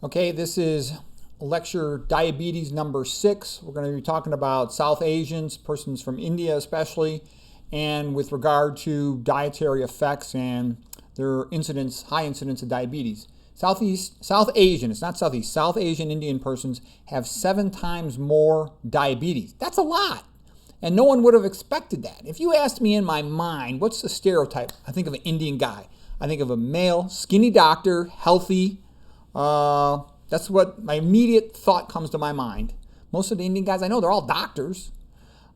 Okay, this is lecture diabetes number 6. We're going to be talking about South Asians, persons from India especially, and with regard to dietary effects and their incidence, high incidence of diabetes. South Asian Indian persons have 7 times more diabetes. That's a lot. And no one would have expected that. If you asked me in my mind, what's the stereotype? I think of an Indian guy. I think of a male, skinny doctor, healthy. That's what my immediate thought comes to my mind. Most of the Indian guys I know, they're all doctors.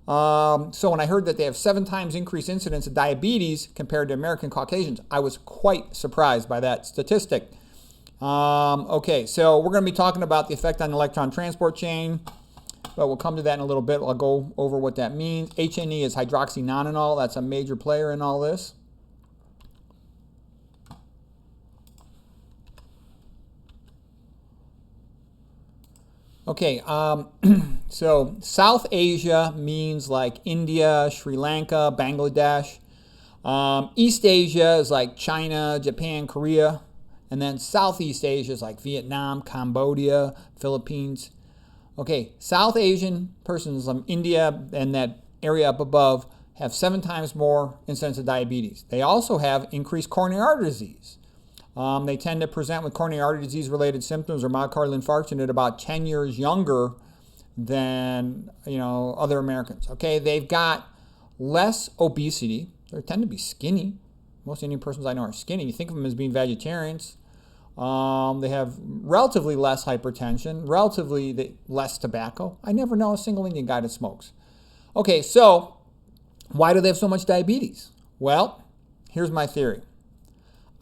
So when I heard that they have 7 times increased incidence of diabetes compared to American Caucasians, I was quite surprised by that statistic. Okay, so we're going to be talking about the effect on the electron transport chain, but we'll come to that in a little bit. I'll go over what that means. HNE is hydroxy nonenol. That's a major player in all this. Okay, so South Asia means like India, Sri Lanka, Bangladesh. East Asia is like China, Japan, Korea. And then Southeast Asia is like Vietnam, Cambodia, Philippines. Okay, South Asian persons from India and that area up above have 7 times more incidence of diabetes. They also have increased coronary artery disease. They tend to present with coronary artery disease related symptoms or myocardial infarction at about 10 years younger than other Americans. Okay, they've got less obesity. They tend to be skinny. Most Indian persons I know are skinny. You think of them as being vegetarians. They have relatively less hypertension, relatively less tobacco. I never know a single Indian guy that smokes. Okay, so why do they have so much diabetes? Well, here's my theory.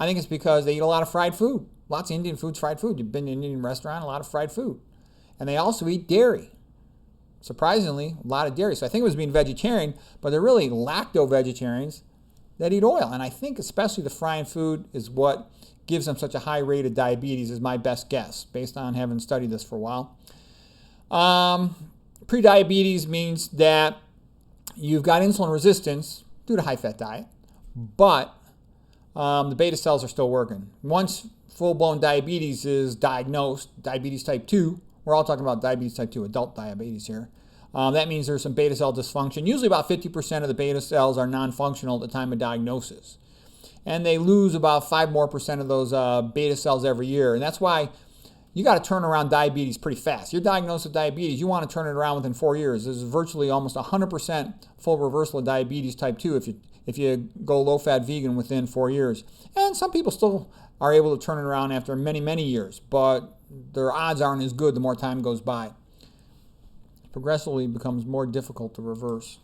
I think it's because they eat a lot of fried food. Lots of Indian food's fried food. You've been to an Indian restaurant, a lot of fried food. And they also eat dairy. Surprisingly, a lot of dairy. So I think it was being vegetarian, but they're really lacto-vegetarians that eat oil. And I think especially the frying food is what gives them such a high rate of diabetes, is my best guess, based on having studied this for a while. Prediabetes means that you've got insulin resistance due to high-fat diet, but the beta cells are still working. Once full-blown diabetes is diagnosed, diabetes type 2, we're all talking about diabetes type 2, adult diabetes here. That means there's some beta cell dysfunction. Usually about 50% of the beta cells are non-functional at the time of diagnosis. And they lose about 5% more of those beta cells every year. And that's why you got to turn around diabetes pretty fast. You're diagnosed with diabetes, you want to turn it around within 4 years. There's virtually almost 100% full reversal of diabetes type 2 if you go low-fat vegan within 4 years. And some people still are able to turn it around after many, many years, but their odds aren't as good the more time goes by. It progressively becomes more difficult to reverse.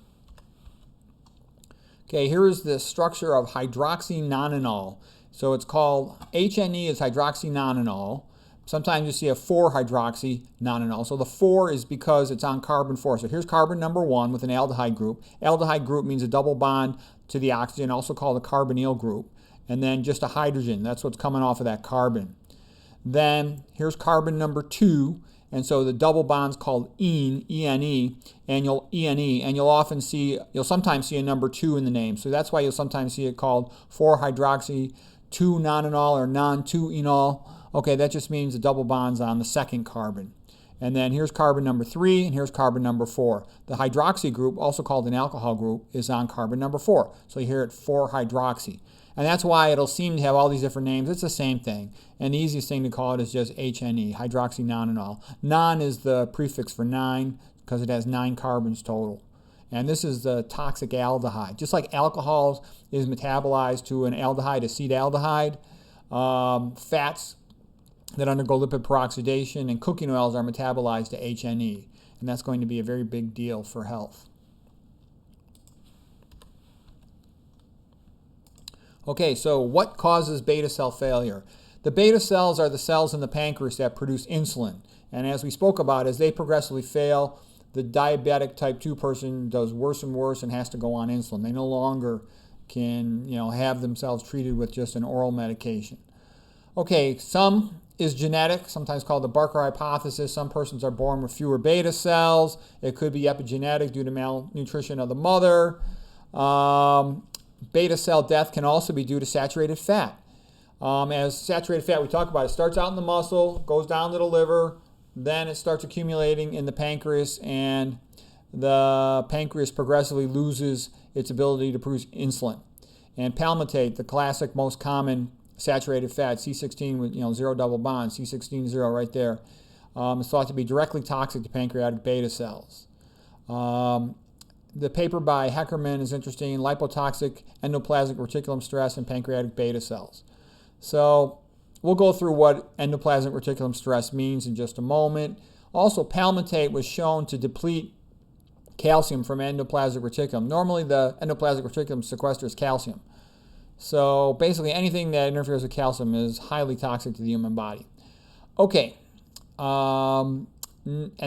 Okay, here is the structure of hydroxy nonenol. So it's called, HNE is hydroxy nonenol. Sometimes you see a 4-hydroxy nonenol. So the 4 is because it's on carbon 4. So here's carbon number 1 with an aldehyde group. Aldehyde group means a double bond to the oxygen, also called a carbonyl group. And then just a hydrogen. That's what's coming off of that carbon. Then here's carbon number 2. And so the double bond's called ene, E-N-E, and you'll sometimes see a number 2 in the name. So that's why you'll sometimes see it called 4-hydroxy 2-nonenol or non-2-enol. Okay, that just means the double bond's on the second carbon. And then here's carbon number 3, and here's carbon number 4. The hydroxy group, also called an alcohol group, is on carbon number 4. So you hear it 4-hydroxy. And that's why it'll seem to have all these different names. It's the same thing. And the easiest thing to call it is just HNE, hydroxy nonenol. Non is the prefix for 9 because it has 9 carbons total. And this is the toxic aldehyde. Just like alcohol is metabolized to an aldehyde, acetaldehyde, fats that undergo lipid peroxidation and cooking oils are metabolized to HNE. And that's going to be a very big deal for health. Okay, so what causes beta cell failure? The beta cells are the cells in the pancreas that produce insulin. And as we spoke about, as they progressively fail, the diabetic type 2 person does worse and worse and has to go on insulin. They no longer can, have themselves treated with just an oral medication. Okay, some is genetic, sometimes called the Barker hypothesis. Some persons are born with fewer beta cells. It could be epigenetic due to malnutrition of the mother. Beta cell death can also be due to saturated fat. As saturated fat, we talked about, it starts out in the muscle, goes down to the liver, then it starts accumulating in the pancreas, and the pancreas progressively loses its ability to produce insulin. And palmitate, the classic, most common saturated fat, C16 with 0 double bond, C16 0 right there, is thought to be directly toxic to pancreatic beta cells. The paper by Heckerman is interesting, lipotoxic endoplasmic reticulum stress in pancreatic beta cells. So we'll go through what endoplasmic reticulum stress means in just a moment. Also, palmitate was shown to deplete calcium from endoplasmic reticulum. Normally, the endoplasmic reticulum sequesters calcium. So basically, anything that interferes with calcium is highly toxic to the human body. Okay, and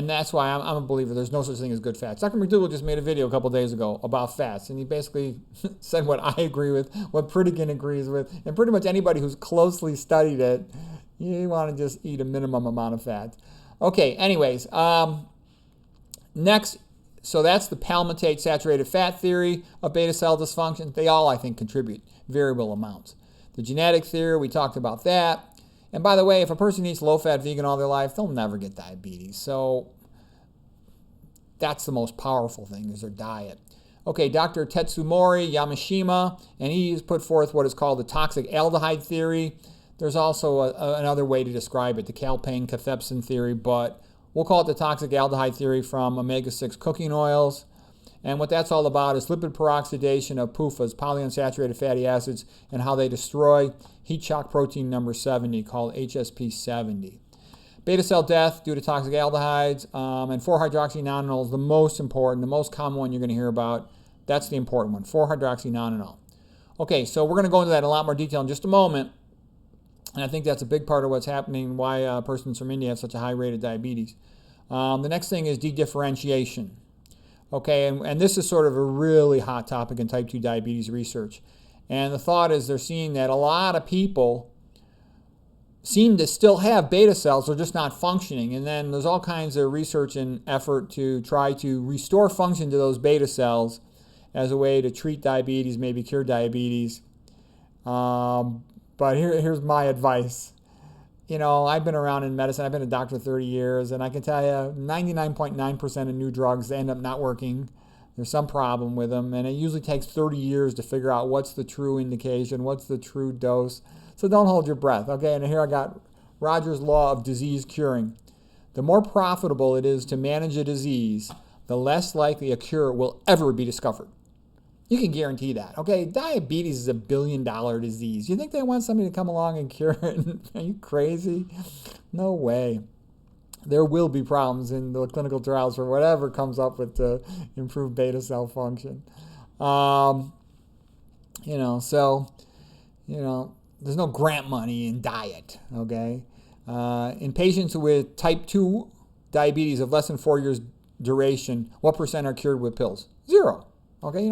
that's why I'm a believer there's no such thing as good fats. Dr. McDougall just made a video a couple days ago about fats, and he basically said what I agree with, what Pritikin agrees with, and pretty much anybody who's closely studied it, you want to just eat a minimum amount of fat. Okay, anyways, next, so that's the palmitate saturated fat theory of beta cell dysfunction. They all, I think, contribute variable amounts. The genetic theory, we talked about that. And by the way, if a person eats low-fat vegan all their life, they'll never get diabetes. So that's the most powerful thing, is their diet. Okay, Dr. Tetsumori Yamashima, and he has put forth what is called the toxic aldehyde theory. There's also another way to describe it, the Calpain-Cathepsin theory, but we'll call it the toxic aldehyde theory from omega-6 cooking oils. And what that's all about is lipid peroxidation of PUFAs, polyunsaturated fatty acids, and how they destroy heat shock protein number 70, called HSP70. Beta cell death due to toxic aldehydes, and 4-hydroxy nonenol is the most important, the most common one you're going to hear about. That's the important one, 4-hydroxy nonenol. Okay, so we're going to go into that in a lot more detail in just a moment. And I think that's a big part of what's happening, why persons from India have such a high rate of diabetes. The next thing is dedifferentiation. Okay, and this is sort of a really hot topic in type 2 diabetes research. And the thought is they're seeing that a lot of people seem to still have beta cells, they're just not functioning. And then there's all kinds of research and effort to try to restore function to those beta cells as a way to treat diabetes, maybe cure diabetes. But here's my advice. I've been around in medicine. I've been a doctor 30 years, and I can tell you 99.9% of new drugs, they end up not working. There's some problem with them, and it usually takes 30 years to figure out what's the true indication, what's the true dose. So don't hold your breath, okay? And here I got Rogers' law of disease curing. The more profitable it is to manage a disease, the less likely a cure will ever be discovered. You can guarantee that, okay? Diabetes is $1 billion disease. You think they want somebody to come along and cure it? Are you crazy? No way. There will be problems in the clinical trials for whatever comes up with to improve beta cell function. There's no grant money in diet, okay? In patients with type 2 diabetes of less than 4 years duration, what percent are cured with pills? 0. Okay,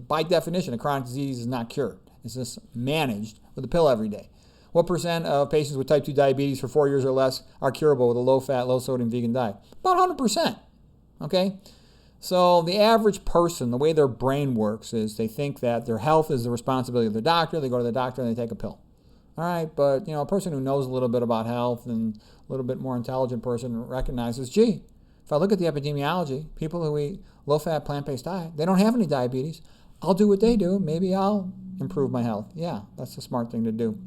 by definition, a chronic disease is not cured. It's just managed with a pill every day. What percent of patients with type 2 diabetes for 4 years or less are curable with a low-fat, low-sodium vegan diet? About 100%. Okay? So the average person, the way their brain works is they think that their health is the responsibility of their doctor. They go to the doctor and they take a pill. All right, but a person who knows a little bit about health and a little bit more intelligent person recognizes, gee, if I look at the epidemiology, people who eat low-fat, plant-based diet, they don't have any diabetes. I'll do what they do. Maybe I'll improve my health. Yeah, that's a smart thing to do.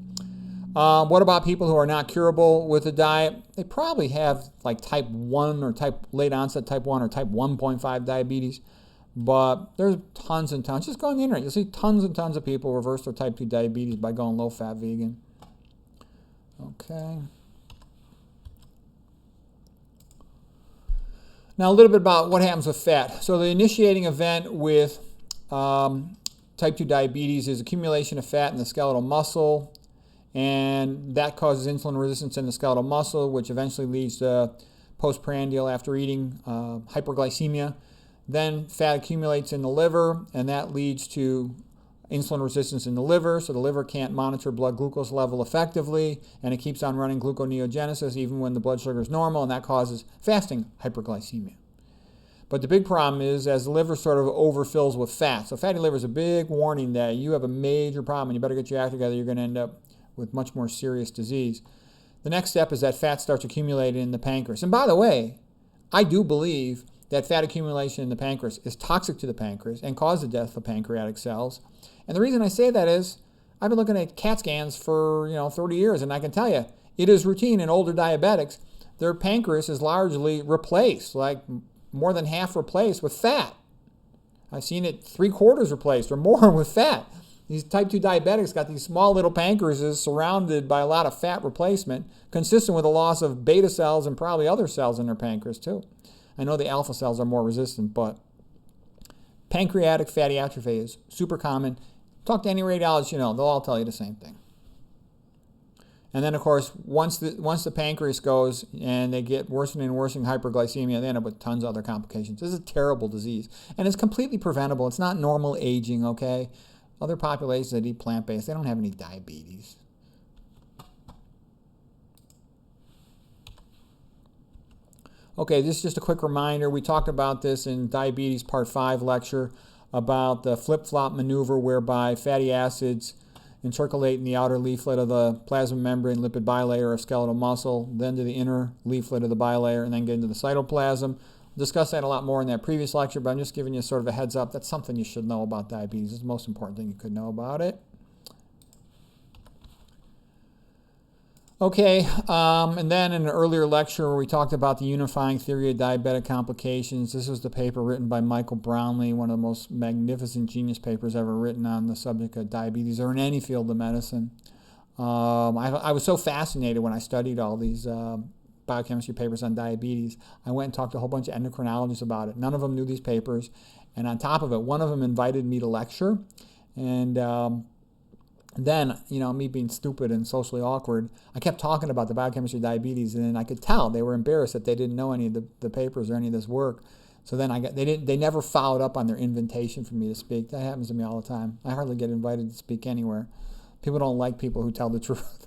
What about people who are not curable with a diet? They probably have like type 1 or late onset type 1 or type 1.5 diabetes. But there's tons and tons. Just go on the internet. You'll see tons and tons of people reverse their type 2 diabetes by going low-fat vegan. Okay. Now a little bit about what happens with fat. So the initiating event with type 2 diabetes is accumulation of fat in the skeletal muscle, and that causes insulin resistance in the skeletal muscle, which eventually leads to postprandial after eating hyperglycemia. Then fat accumulates in the liver, and that leads to insulin resistance in the liver, so the liver can't monitor blood glucose level effectively, and it keeps on running gluconeogenesis even when the blood sugar is normal, and that causes fasting hyperglycemia. But the big problem is as the liver sort of overfills with fat. So fatty liver is a big warning that you have a major problem and you better get your act together. You're going to end up with much more serious disease. The next step is that fat starts accumulating in the pancreas. And by the way, I do believe that fat accumulation in the pancreas is toxic to the pancreas and causes the death of pancreatic cells. And the reason I say that is I've been looking at CAT scans for 30 years, and I can tell you it is routine in older diabetics. Their pancreas is largely replaced, like more than half replaced with fat. I've seen it 3/4 replaced or more with fat. These type 2 diabetics got these small little pancreases surrounded by a lot of fat replacement, consistent with a loss of beta cells and probably other cells in their pancreas too. I know the alpha cells are more resistant, but pancreatic fatty atrophy is super common. Talk to any radiologist they'll all tell you the same thing. And then, of course, once the pancreas goes and they get worsening and worsening hyperglycemia, they end up with tons of other complications. This is a terrible disease, and it's completely preventable. It's not normal aging, okay? Other populations that eat plant-based, they don't have any diabetes. Okay, this is just a quick reminder. We talked about this in Diabetes Part 5 lecture about the flip-flop maneuver whereby fatty acids intercalate in the outer leaflet of the plasma membrane lipid bilayer of skeletal muscle, then to the inner leaflet of the bilayer, and then get into the cytoplasm. We'll discuss that a lot more in that previous lecture, but I'm just giving you sort of a heads up. That's something you should know about diabetes. It's the most important thing you could know about it. Okay, and then in an earlier lecture where we talked about the unifying theory of diabetic complications, this was the paper written by Michael Brownlee, one of the most magnificent genius papers ever written on the subject of diabetes or in any field of medicine. I was so fascinated when I studied all these biochemistry papers on diabetes. I went and talked to a whole bunch of endocrinologists about it. None of them knew these papers. And on top of it, one of them invited me to lecture. And then, me being stupid and socially awkward, I kept talking about the biochemistry of diabetes, and I could tell they were embarrassed that they didn't know any of the papers or any of this work. So then they never followed up on their invitation for me to speak. That happens to me all the time. I hardly get invited to speak anywhere. People don't like people who tell the truth.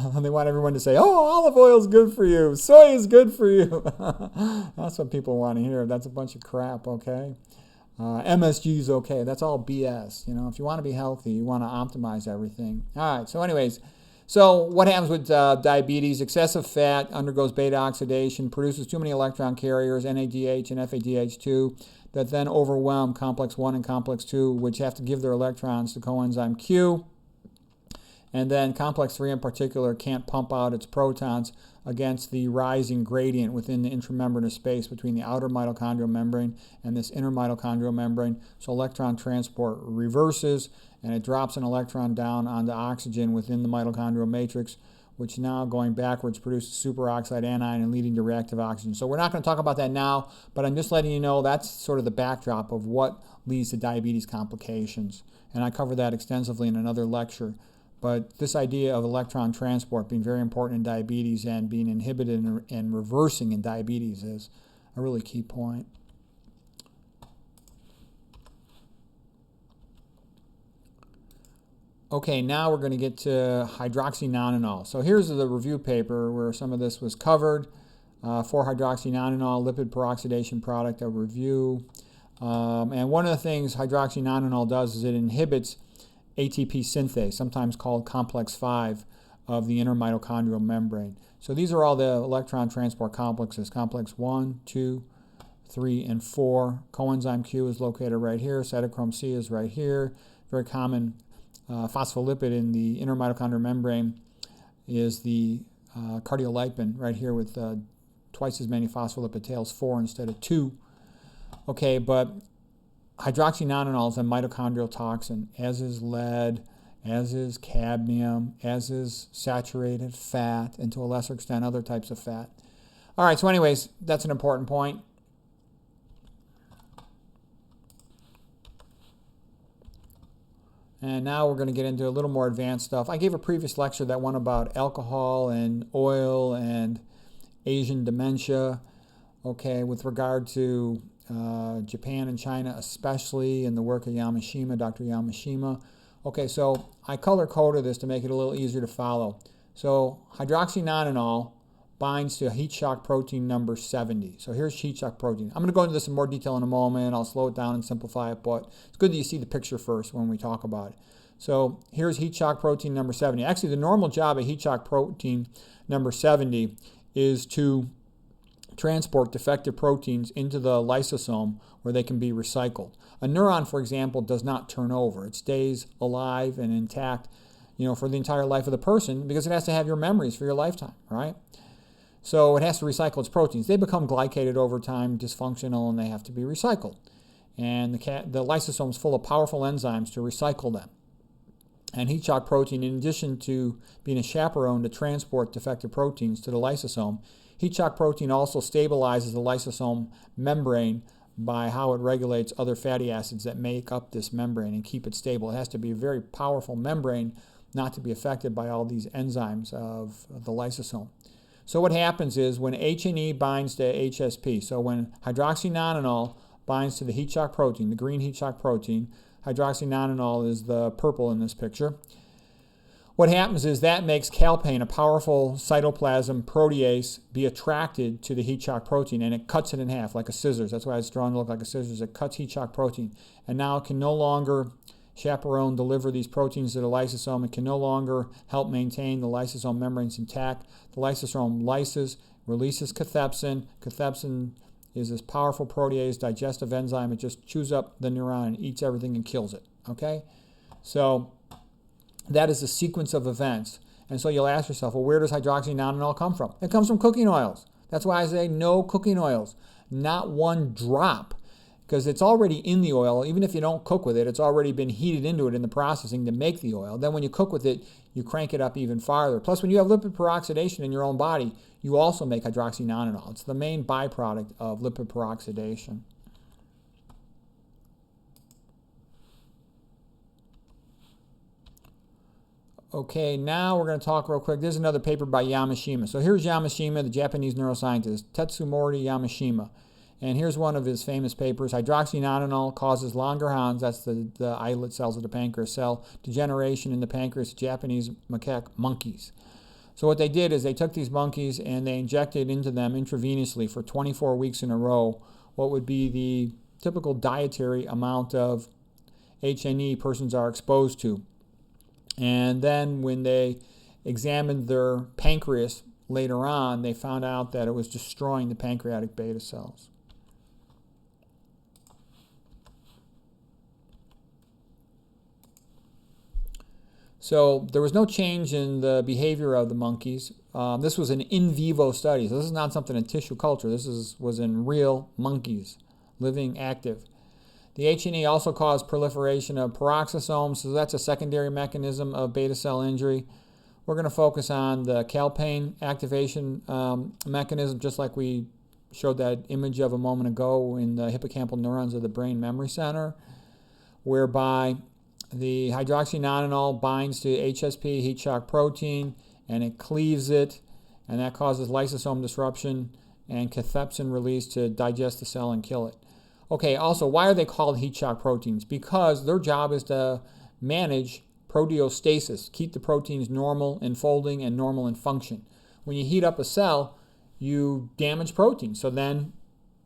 And they want everyone to say, oh, olive oil is good for you. Soy is good for you. That's what people want to hear. That's a bunch of crap, okay? MSG is okay. That's all BS. If you want to be healthy, you want to optimize everything. All right, so anyways, so what happens with diabetes? Excessive fat undergoes beta oxidation, produces too many electron carriers, NADH and FADH2, that then overwhelm complex 1 and complex 2, which have to give their electrons to coenzyme Q. And then complex 3 in particular can't pump out its protons against the rising gradient within the intramembranous space between the outer mitochondrial membrane and this inner mitochondrial membrane. So electron transport reverses, and it drops an electron down onto oxygen within the mitochondrial matrix, which now going backwards produces superoxide anion and leading to reactive oxygen. So we're not going to talk about that now, but I'm just letting you know that's sort of the backdrop of what leads to diabetes complications. And I cover that extensively in another lecture. But this idea of electron transport being very important in diabetes and being inhibited and reversing in diabetes is a really key point. Okay, now we're going to get to hydroxy nonenol. So here's the review paper where some of this was covered. 4-hydroxy nonenol, lipid peroxidation product, a review. And one of the things hydroxy nonenol does is it inhibits ATP synthase, sometimes called complex 5 of the inner mitochondrial membrane. So these are all the electron transport complexes, complex 1, 2, 3, and 4. Coenzyme Q is located right here. Cytochrome C is right here. Very common phospholipid in the inner mitochondrial membrane is the cardiolipin right here with twice as many phospholipid tails, 4 instead of 2. Okay, but hydroxy nonenol is a mitochondrial toxin, as is lead, as is cadmium, as is saturated fat, and to a lesser extent other types of fat. All right, so anyways, that's an important point. And now we're going to get into a little more advanced stuff. I gave a previous lecture, that one about alcohol and oil and Asian dementia, okay, with regard to Japan and China especially, and the work of Yamashima, Dr. Yamashima. Okay, so I color-coded this to make it a little easier to follow. So hydroxy nonenol binds to heat shock protein number 70. So here's heat shock protein. I'm going to go into this in more detail in a moment. I'll slow it down and simplify it, but it's good that you see the picture first when we talk about it. So here's heat shock protein number 70. Actually, the normal job of heat shock protein number 70 is to transport defective proteins into the lysosome where they can be recycled. A neuron, for example, does not turn over. It stays alive and intact, for the entire life of the person because it has to have your memories for your lifetime, right? So it has to recycle its proteins. They become glycated over time, dysfunctional, and they have to be recycled. And the lysosome is full of powerful enzymes to recycle them. And heat shock protein, in addition to being a chaperone to transport defective proteins to the lysosome, heat shock protein also stabilizes the lysosome membrane by how it regulates other fatty acids that make up this membrane and keep it stable. It has to be a very powerful membrane not to be affected by all these enzymes of the lysosome. So what happens is when H&E binds to HSP, so when hydroxynonenol binds to the heat shock protein, the green heat shock protein, hydroxynonenol is the purple in this picture. What happens is that makes calpain, a powerful cytoplasm protease, be attracted to the heat shock protein, and it cuts it in half like a scissors. That's why it's drawn to look like a scissors. It cuts heat shock protein, and now it can no longer chaperone deliver these proteins to the lysosome. It can no longer help maintain the lysosome membranes intact. The lysosome lyses, releases cathepsin. Cathepsin is this powerful protease, digestive enzyme. It just chews up the neuron and eats everything and kills it, okay? So that is the sequence of events. And so you'll ask yourself, well, where does hydroxynonenol come from? It comes from cooking oils. That's why I say no cooking oils, not one drop, because it's already in the oil. Even if you don't cook with it, it's already been heated into it in the processing to make the oil. Then when you cook with it, you crank it up even farther. Plus, when you have lipid peroxidation in your own body, you also make hydroxynonenol. It's the main byproduct of lipid peroxidation. Okay, now we're going to talk real quick. There's another paper by Yamashima. So here's Yamashima, the Japanese neuroscientist, Tetsumori Yamashima. And here's one of his famous papers. Hydroxynonenol causes Langerhans, that's the islet cells of the pancreas, cell degeneration in the pancreas, Japanese macaque monkeys. So what they did is they took these monkeys and they injected into them intravenously for 24 weeks in a row what would be the typical dietary amount of H&E persons are exposed to. And then when they examined their pancreas later on, they found out that it was destroying the pancreatic beta cells. So there was no change in the behavior of the monkeys. This was an in vivo study. So this is not something in tissue culture. This was in real monkeys, living active. The H&E also caused proliferation of peroxisomes, so that's a secondary mechanism of beta cell injury. We're going to focus on the calpain activation mechanism, just like we showed that image of a moment ago in the hippocampal neurons of the brain memory center, whereby the hydroxynonenol binds to HSP, heat shock protein, and it cleaves it, and that causes lysosome disruption and cathepsin release to digest the cell and kill it. Okay, also, why are they called heat shock proteins? Because their job is to manage proteostasis, keep the proteins normal in folding and normal in function. When you heat up a cell, you damage proteins. So then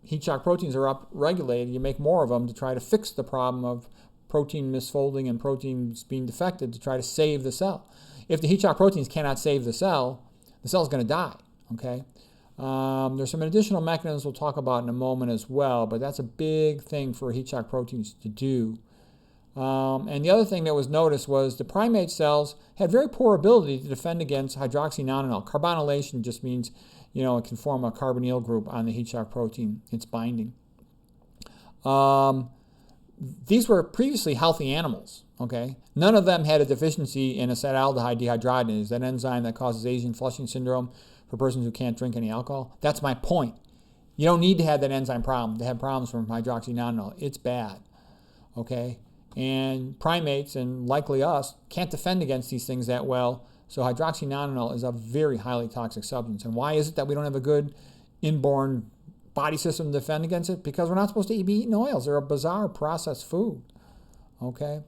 heat shock proteins are upregulated. You make more of them to try to fix the problem of protein misfolding and proteins being defective to try to save the cell. If the heat shock proteins cannot save the cell is going to die, okay? There's some additional mechanisms we'll talk about in a moment as well, but that's a big thing for heat shock proteins to do. And the other thing that was noticed was the primate cells had very poor ability to defend against hydroxynonenol. Carbonylation just means, it can form a carbonyl group on the heat shock protein. It's binding. These were previously healthy animals, okay? None of them had a deficiency in acetaldehyde dehydrogenase, that enzyme that causes Asian flushing syndrome for persons who can't drink any alcohol. That's my point. You don't need to have that enzyme problem to have problems from hydroxynonenol. It's bad, okay? And primates, and likely us, can't defend against these things that well, so hydroxynonenol is a very highly toxic substance. And why is it that we don't have a good inborn body system to defend against it? Because we're not supposed to be eating oils. They're a bizarre processed food, okay?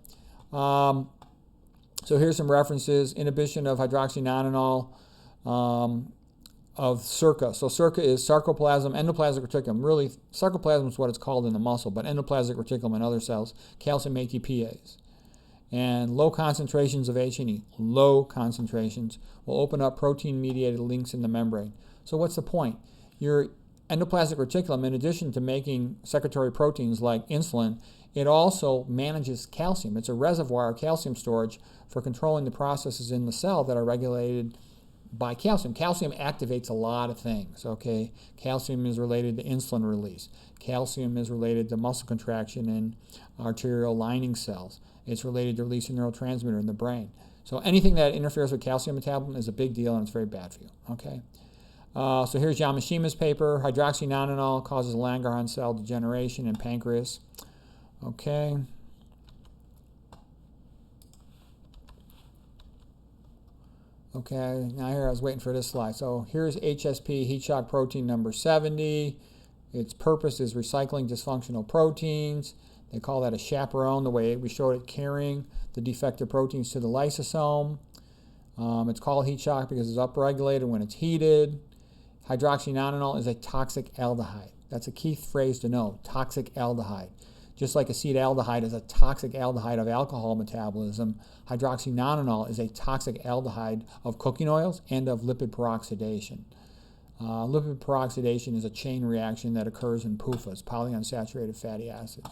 So here's some references. Inhibition of hydroxynonenol of SERCA. So SERCA is sarcoplasm, endoplasmic reticulum. Really, sarcoplasm is what it's called in the muscle, but endoplasmic reticulum and other cells, calcium ATPase. And low concentrations of H&E, low concentrations, will open up protein-mediated links in the membrane. So what's the point? Your endoplasmic reticulum, in addition to making secretory proteins like insulin, it also manages calcium. It's a reservoir of calcium storage for controlling the processes in the cell that are regulated by calcium. Calcium activates a lot of things, okay? Calcium is related to insulin release. Calcium is related to muscle contraction in arterial lining cells. It's related to release of neurotransmitter in the brain. So anything that interferes with calcium metabolism is a big deal, and it's very bad for you, okay? So here's Yamashima's paper. Hydroxy nonenol causes Langerhans cell degeneration in pancreas. Okay. Okay, now here I was waiting for this slide. So here's HSP, heat shock protein number 70. Its purpose is recycling dysfunctional proteins. They call that a chaperone, the way we showed it carrying the defective proteins to the lysosome. It's called heat shock because it's upregulated when it's heated. Hydroxynonenol is a toxic aldehyde. That's a key phrase to know, toxic aldehyde. Just like acetaldehyde is a toxic aldehyde of alcohol metabolism, hydroxynonenol is a toxic aldehyde of cooking oils and of lipid peroxidation. Lipid peroxidation is a chain reaction that occurs in PUFAs, polyunsaturated fatty acids.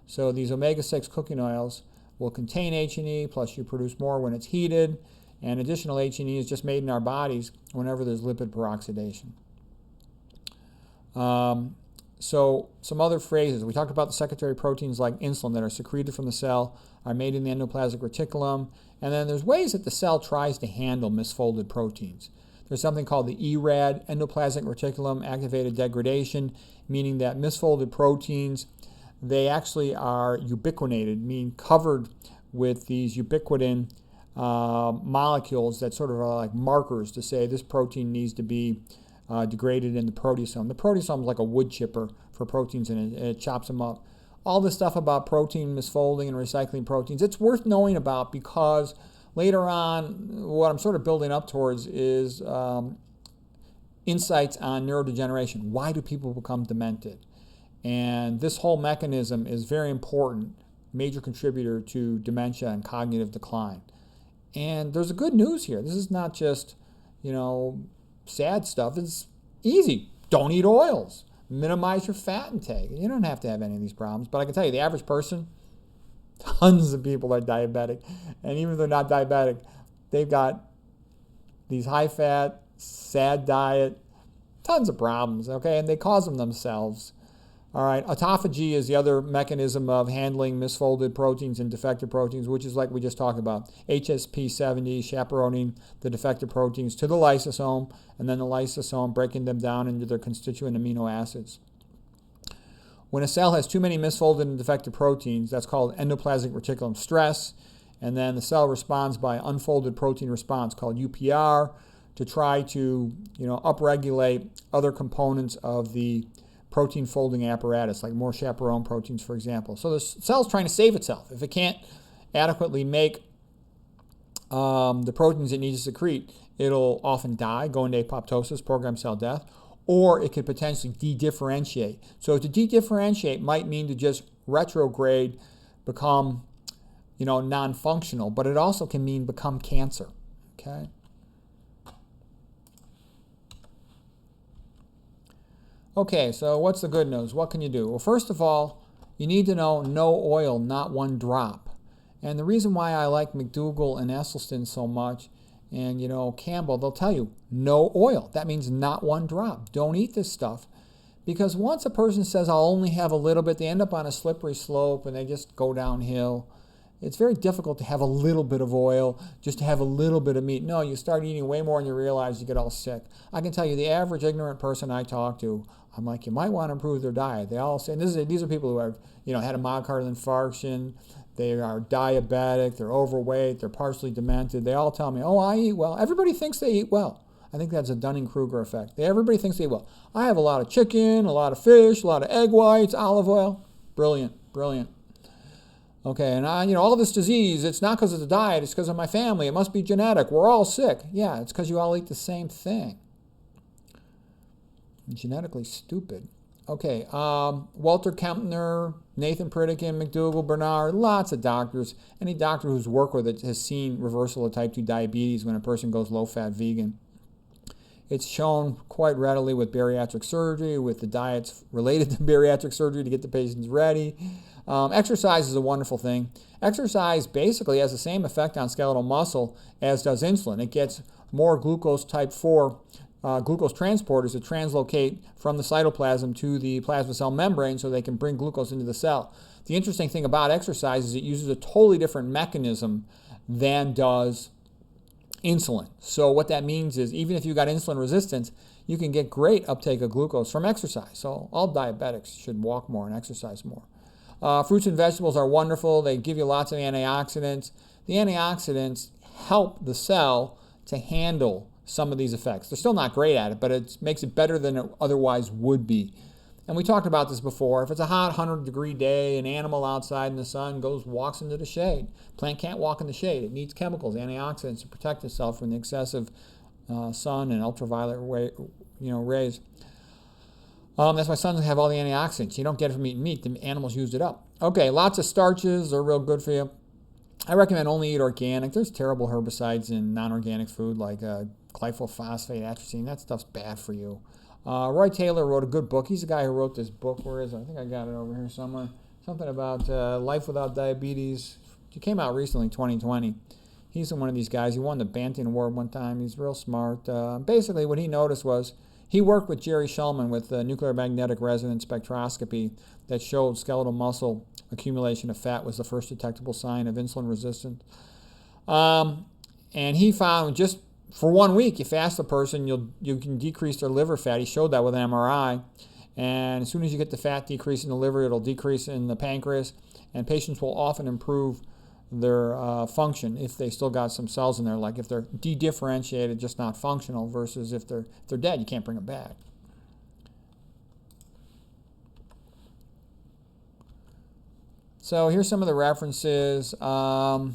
So these omega-6 cooking oils will contain H&E, plus you produce more when it's heated, and additional H&E is just made in our bodies whenever there's lipid peroxidation. So some other phrases. We talked about the secretory proteins like insulin that are secreted from the cell, are made in the endoplasmic reticulum, and then there's ways that the cell tries to handle misfolded proteins. There's something called the ERAD, endoplasmic reticulum activated degradation, meaning that misfolded proteins, they actually are ubiquinated, meaning covered with these ubiquitin molecules that sort of are like markers to say this protein needs to be degraded in the proteasome. The proteasome is like a wood chipper for proteins, and it chops them up. All this stuff about protein misfolding and recycling proteins, it's worth knowing about because later on, what I'm sort of building up towards is insights on neurodegeneration. Why do people become demented? And this whole mechanism is very important, major contributor to dementia and cognitive decline. And there's a good news here. This is not just, sad stuff. It's easy. Don't eat oils. Minimize your fat intake. You don't have to have any of these problems. But I can tell you, the average person, tons of people are diabetic. And even if they're not diabetic, they've got these high-fat, sad diet, tons of problems, okay? And they cause them themselves. All right, autophagy is the other mechanism of handling misfolded proteins and defective proteins, which is like we just talked about. HSP70 chaperoning the defective proteins to the lysosome, and then the lysosome breaking them down into their constituent amino acids. When a cell has too many misfolded and defective proteins, that's called endoplasmic reticulum stress, and then the cell responds by unfolded protein response called UPR to try to upregulate other components of the protein folding apparatus, like more chaperone proteins, for example. So the cell's trying to save itself. If it can't adequately make the proteins it needs to secrete, it'll often die, go into apoptosis, programmed cell death, or it could potentially de-differentiate. So to de-differentiate might mean to just retrograde, become non-functional, but it also can mean become cancer, okay? Okay, so what's the good news? What can you do? Well, first of all, you need to know no oil, not one drop. And the reason why I like McDougall and Esselstyn so much, and Campbell, they'll tell you no oil. That means not one drop. Don't eat this stuff. Because once a person says, I'll only have a little bit, they end up on a slippery slope and they just go downhill. It's very difficult to have a little bit of oil, just to have a little bit of meat. No, you start eating way more and you realize you get all sick. I can tell you, the average ignorant person I talk to, I'm like, you might want to improve their diet. They all say, and these are people who have, had a myocardial infarction, they are diabetic, they're overweight, they're partially demented. They all tell me, oh, I eat well. Everybody thinks they eat well. I think that's a Dunning-Kruger effect. Everybody thinks they eat well. I have a lot of chicken, a lot of fish, a lot of egg whites, olive oil. Brilliant, brilliant. Okay, and all this disease, it's not because of the diet, it's because of my family. It must be genetic. We're all sick. Yeah, it's because you all eat the same thing. Genetically stupid. Okay, Walter Kempner, Nathan Pritikin, McDougall, Bernard, lots of doctors. Any doctor who's worked with it has seen reversal of type 2 diabetes when a person goes low-fat vegan. It's shown quite readily with bariatric surgery, with the diets related to bariatric surgery to get the patients ready. Exercise is a wonderful thing. Exercise basically has the same effect on skeletal muscle as does insulin. It gets more glucose type 4 glucose transporters that translocate from the cytoplasm to the plasma cell membrane so they can bring glucose into the cell. The interesting thing about exercise is it uses a totally different mechanism than does insulin. So what that means is even if you've got insulin resistance, you can get great uptake of glucose from exercise. So all diabetics should walk more and exercise more. Fruits and vegetables are wonderful. They give you lots of antioxidants. The antioxidants help the cell to handle some of these effects. They're still not great at it, but it makes it better than it otherwise would be. And we talked about this before. If it's a hot 100-degree day, an animal outside in the sun walks into the shade. Plant can't walk in the shade. It needs chemicals, antioxidants to protect itself from the excessive sun and ultraviolet rays. That's why suns have all the antioxidants. You don't get it from eating meat. The animals used it up. Okay, lots of starches are real good for you. I recommend only eat organic. There's terrible herbicides in non-organic food like glyphosate, atrazine. That stuff's bad for you. Roy Taylor wrote a good book. He's the guy who wrote this book. Where is it? I think I got it over here somewhere. Something about life without diabetes. It came out recently, 2020. He's one of these guys. He won the Banting Award one time. He's real smart. Basically, what he noticed was he worked with Jerry Shulman with nuclear magnetic resonance spectroscopy that showed skeletal muscle accumulation of fat was the first detectable sign of insulin resistance. And he found just for 1 week, you fast a person, you can decrease their liver fat. He showed that with an MRI. And as soon as you get the fat decrease in the liver, it'll decrease in the pancreas. And patients will often improve their function if they still got some cells in there, like if they're de-differentiated, just not functional, versus if they're dead, you can't bring them back. So here's some of the references. So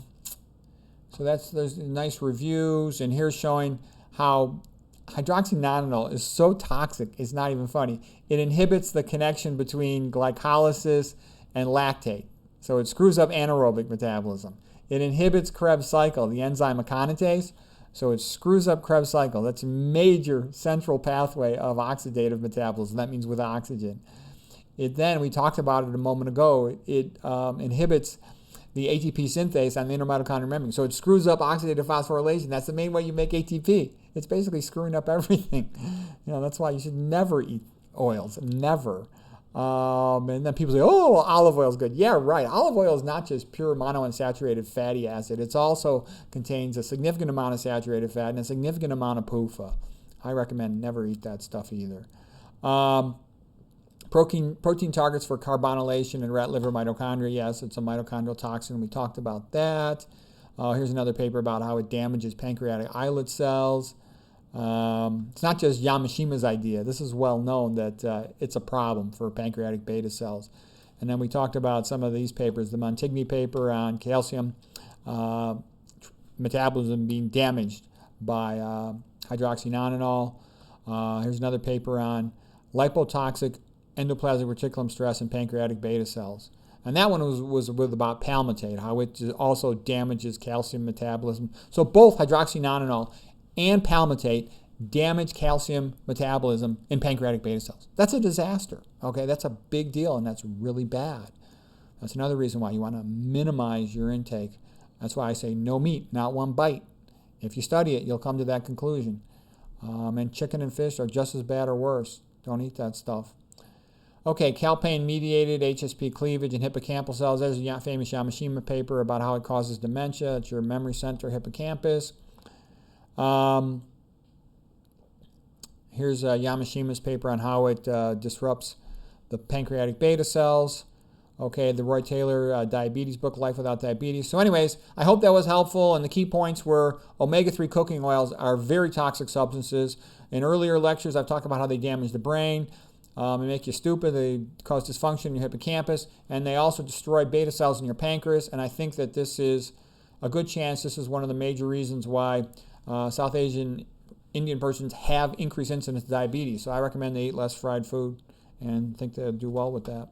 there's nice reviews, and here's showing how hydroxy nonenol is so toxic, it's not even funny. It inhibits the connection between glycolysis and lactate. So it screws up anaerobic metabolism. It inhibits Krebs cycle, the enzyme aconitase. So it screws up Krebs cycle. That's a major central pathway of oxidative metabolism. That means with oxygen. We talked about it a moment ago, it inhibits the ATP synthase on the intermitochondrial membrane. So it screws up oxidative phosphorylation. That's the main way you make ATP. It's basically screwing up everything. That's why you should never eat oils, never. And then people say, oh, well, olive oil is good. Yeah, right. Olive oil is not just pure monounsaturated fatty acid. It also contains a significant amount of saturated fat and a significant amount of PUFA. I recommend never eat that stuff either. Protein targets for carbonylation in rat liver mitochondria. Yes, it's a mitochondrial toxin. We talked about that. Here's another paper about how it damages pancreatic islet cells. It's not just Yamashima's idea. This is well known that it's a problem for pancreatic beta cells. And then we talked about some of these papers, the Montigny paper on calcium metabolism being damaged by hydroxy nonenol. Here's another paper on lipotoxic endoplasmic reticulum stress in pancreatic beta cells. And that one was with about palmitate, how it also damages calcium metabolism. So both hydroxy nonenol and palmitate damage calcium metabolism in pancreatic beta cells. That's a disaster, okay? That's a big deal, and that's really bad. That's another reason why you want to minimize your intake. That's why I say no meat, not one bite. If you study it, you'll come to that conclusion. And chicken and fish are just as bad or worse. Don't eat that stuff. Okay, calpain-mediated HSP cleavage in hippocampal cells. There's a famous Yamashima paper about how it causes dementia. It's your memory center hippocampus. Here's Yamashima's paper on how it disrupts the pancreatic beta cells. Okay, the Roy Taylor diabetes book, Life Without Diabetes. So anyways, I hope that was helpful. And the key points were omega-3 cooking oils are very toxic substances. In earlier lectures, I've talked about how they damage the brain. They make you stupid. They cause dysfunction in your hippocampus. And they also destroy beta cells in your pancreas. And I think that this is a good chance. This is one of the major reasons why South Asian Indian persons have increased incidence of diabetes. So I recommend they eat less fried food and think they'll do well with that.